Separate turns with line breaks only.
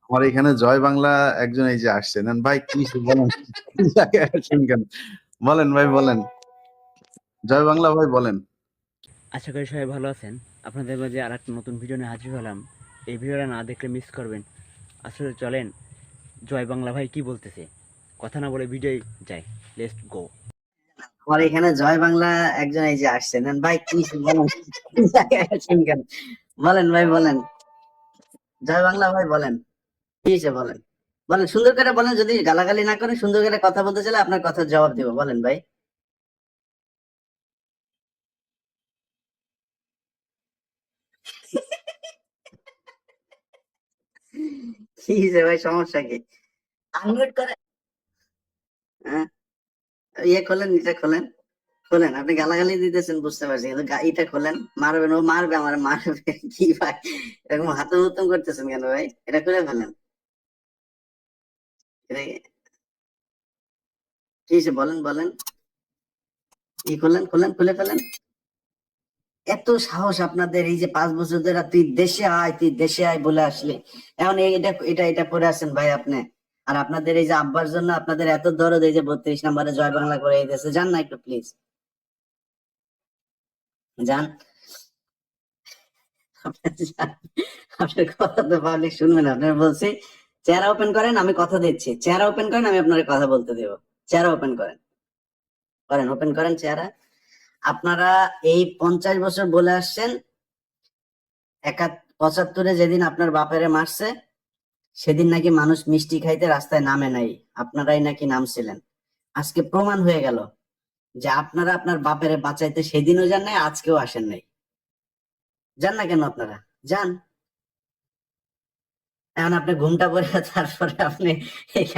আমার এখানে জয় বাংলা একজন এই যে আসছে। নেন ভাই কি বলেন? কি জায়গায় আসছেন কেন? বলেন ভাই বলেন। জয় বাংলা ভাই বলেন।
আশা করি সবাই ভালো আছেন। আপনাদের মাঝে আরেকটা নতুন ভিডিও নিয়ে হাজির হলাম। এই ভিডিওটা না দেখলে মিস করবেন। আসলে চলেন জয় বাংলা ভাই কি বলতেছে। কথা না বলে ভিডিও যাই। Let's go.
আমার এখানে জয় বাংলা একজন এই যে আসছে। নেন ভাই কি বলেন? কি জায়গায় আসছেন কেন? বলেন ভাই বলেন। জয় বাংলা ভাই বলেন। কি হয়েছে বলেন? বলেন সুন্দর করে বলেন, যদি গালাগালি না করেন সুন্দর করে কথা বলতে চাইলে আপনার কথার জবাব দিব। বলেন ভাই। কি হয়েছে ভাই, সমস্যা কি? আনমিউট করে হ্যাঁ, ইয়ে খোলেন, এটা খোলেন, খোলেন। আপনি গালাগালি দিতেছেন বুঝতে পারছি, কিন্তু এটা খোলেন। মারবেন, ও মারবে, আমার মারবে। কি ভাই এরকম হাতম হুতম করতেছেন কেন ভাই? এটা খুলে ফেলেন। কি হয়েছে বলেন বলেন। কি খোলেন, খোলেন, খুলে ফেলেন। এত সাহস আপনাদের, এই যে 5 বছর ধরে তুই দেশে আয়, তুই দেশে আয় বলে আসলে এখন এটা এটা এটা পরে আছেন ভাই আপনি। আর আপনাদের এই যে আব্বার জন্য আপনাদের এত দরদ, এই যে 32 নম্বরে জয় বাংলা করে এই দেশে যান না একটু প্লিজ, যান। যান। আপনার কথা তো পাবলিক শুনবেন, আপনার বলছি চেহারা ওপেন করেন, আমি কথা দিচ্ছি। চেহারা ওপেন করেন, আমি আপনার কথা বলতে দেবো। চেহারা ওপেন করেন, করেন, ওপেন করেন চেহারা। আপনারা এই 50 বছর বলে আসছেন, 75-এ যেদিন আপনার বাপেরে মারছে সেদিন নাকি মানুষ মিষ্টি খাইতে রাস্তায় নামে নাই, আপনারাই নাকি নামছিলেন। আজকে প্রমাণ হয়ে গেল যে আপনারা আপনার বাপেরে বাঁচাইতে সেদিনও যান নাই, আজকেও আসেন নাই। যান না কেন আপনারা? যান। এখন আপনি ঘুমটা পড়ে তারপরে আপনি এখানে